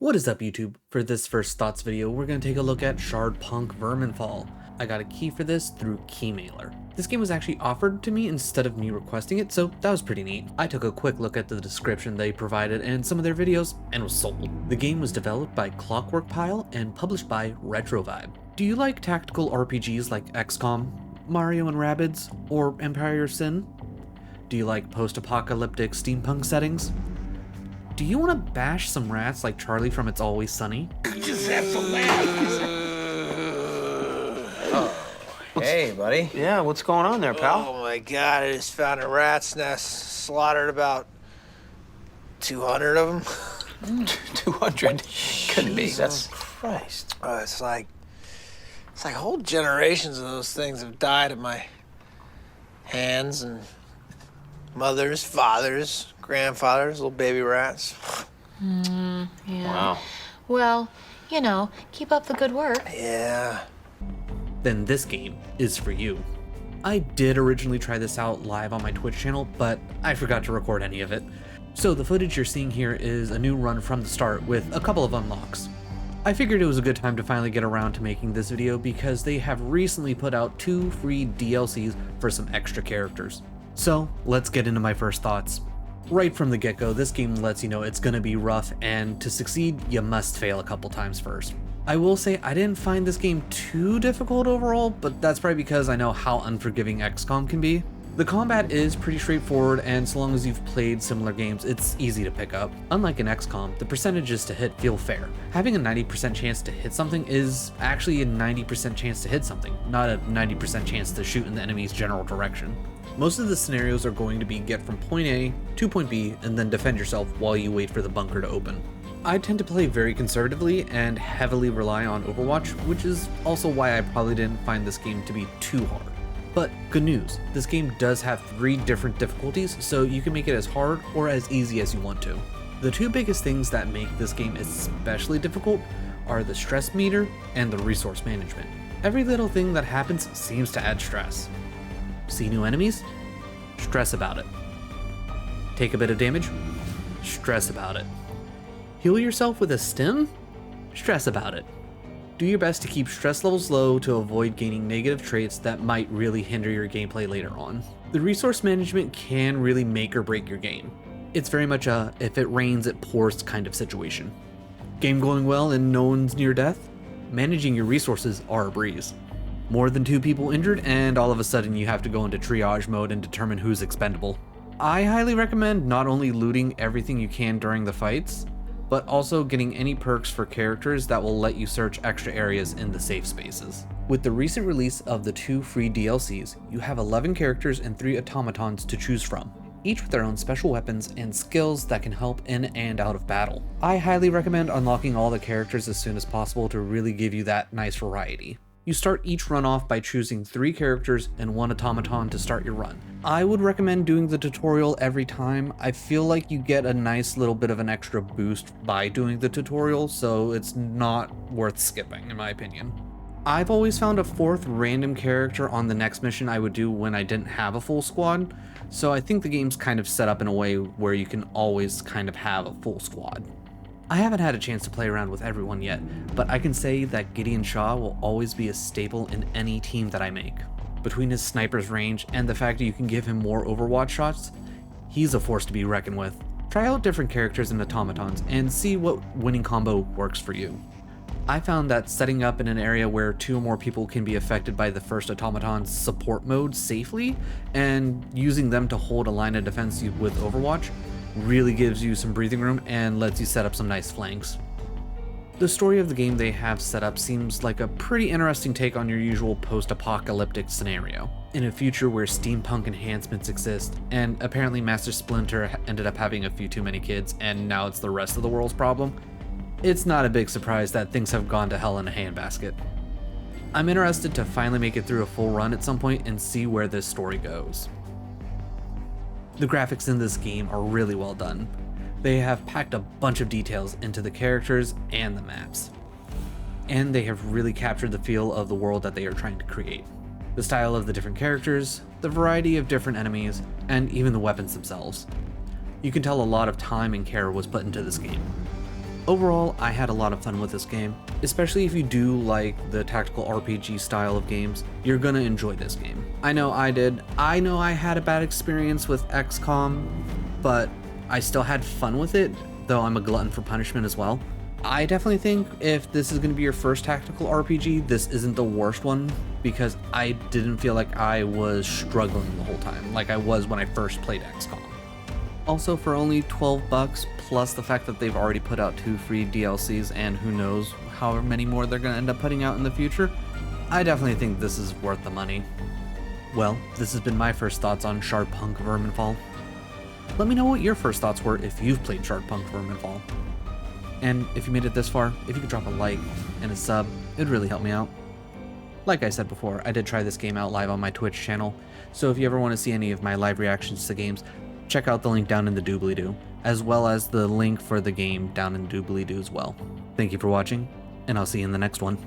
What is up, YouTube? For this first thoughts video, we're going to take a look at Shardpunk Verminfall. I got a key for this through Keymailer. This game was actually offered to me instead of me requesting it, so that was pretty neat. I took a quick look at the description they provided and some of their videos and was sold. The game was developed by Clockwork Pile and published by Retrovibe. Do you like tactical RPGs like Xcom, Mario and Rabbids, or Empire Sin? Do you like post-apocalyptic steampunk settings? Do you want to bash some rats like Charlie from It's Always Sunny? You just have to laugh. Hey, buddy. Yeah, what's going on there, pal? Oh my God, I just found a rat's nest. Slaughtered about 200 of them. 200? Couldn't be. That's... Christ. It's like whole generations of those things have died at my hands, and mothers, fathers, grandfathers, little baby rats. Yeah. Wow. Well, keep up the good work. Yeah. Then this game is for you. I did originally try this out live on my Twitch channel, but I forgot to record any of it. So the footage you're seeing here is a new run from the start with a couple of unlocks. I figured it was a good time to finally get around to making this video because they have recently put out 2 free DLCs for some extra characters. So let's get into my first thoughts. Right from the get-go, this game lets you know it's gonna be rough, and to succeed, you must fail a couple times first. I will say I didn't find this game too difficult overall, but that's probably because I know how unforgiving Xcom can be. The combat is pretty straightforward, and so long as you've played similar games, it's easy to pick up. Unlike in Xcom, the percentages to hit feel fair. Having a 90% chance to hit something is actually a 90% chance to hit something, not a 90% chance to shoot in the enemy's general direction. Most of the scenarios are going to be get from point A to point B and then defend yourself while you wait for the bunker to open. I tend to play very conservatively and heavily rely on Overwatch, which is also why I probably didn't find this game to be too hard. But good news, this game does have 3 different difficulties, so you can make it as hard or as easy as you want to. The 2 biggest things that make this game especially difficult are the stress meter and the resource management. Every little thing that happens seems to add stress. See new enemies? Stress about it. Take a bit of damage? Stress about it. Heal yourself with a stim? Stress about it. Do your best to keep stress levels low to avoid gaining negative traits that might really hinder your gameplay later on. The resource management can really make or break your game. It's very much a if it rains it pours kind of situation. Game going well and no one's near death? Managing your resources are a breeze. More than 2 people injured and all of a sudden you have to go into triage mode and determine who's expendable. I highly recommend not only looting everything you can during the fights, but also getting any perks for characters that will let you search extra areas in the safe spaces. With the recent release of the 2 free DLCs, you have 11 characters and 3 automatons to choose from, each with their own special weapons and skills that can help in and out of battle. I highly recommend unlocking all the characters as soon as possible to really give you that nice variety. You start each run off by choosing 3 characters and 1 automaton to start your run. I would recommend doing the tutorial every time. I feel like you get a nice little bit of an extra boost by doing the tutorial, so it's not worth skipping in my opinion. I've always found a 4th random character on the next mission I would do when I didn't have a full squad, so I think the game's kind of set up in a way where you can always kind of have a full squad. I haven't had a chance to play around with everyone yet, but I can say that Gideon Shaw will always be a staple in any team that I make. Between his sniper's range and the fact that you can give him more Overwatch shots, he's a force to be reckoned with. Try out different characters and automatons and see what winning combo works for you. I found that setting up in an area where 2 or more people can be affected by the first automaton's support mode safely and using them to hold a line of defense with Overwatch really gives you some breathing room and lets you set up some nice flanks. The story of the game they have set up seems like a pretty interesting take on your usual post-apocalyptic scenario. In a future where steampunk enhancements exist, and apparently Master Splinter ended up having a few too many kids and now it's the rest of the world's problem, it's not a big surprise that things have gone to hell in a handbasket. I'm interested to finally make it through a full run at some point and see where this story goes. The graphics in this game are really well done. They have packed a bunch of details into the characters and the maps. And they have really captured the feel of the world that they are trying to create. The style of the different characters, the variety of different enemies, and even the weapons themselves. You can tell a lot of time and care was put into this game. Overall, I had a lot of fun with this game, especially if you do like the tactical RPG style of games, you're gonna enjoy this game. I know I did. I know I had a bad experience with XCOM, but I still had fun with it, though I'm a glutton for punishment as well. I definitely think if this is gonna be your first tactical RPG, this isn't the worst one, because I didn't feel like I was struggling the whole time, like I was when I first played XCOM. Also, for only 12 bucks, plus the fact that they've already put out 2 free DLCs and who knows however many more they're going to end up putting out in the future, I definitely think this is worth the money. Well, this has been my first thoughts on Shardpunk Verminfall. Let me know what your first thoughts were if you've played Shardpunk Verminfall. And if you made it this far, if you could drop a like and a sub, it'd really help me out. Like I said before, I did try this game out live on my Twitch channel, so if you ever want to see any of my live reactions to games, check out the link down in the doobly-doo, as well as the link for the game down in the doobly-doo as well. Thank you for watching, and I'll see you in the next one.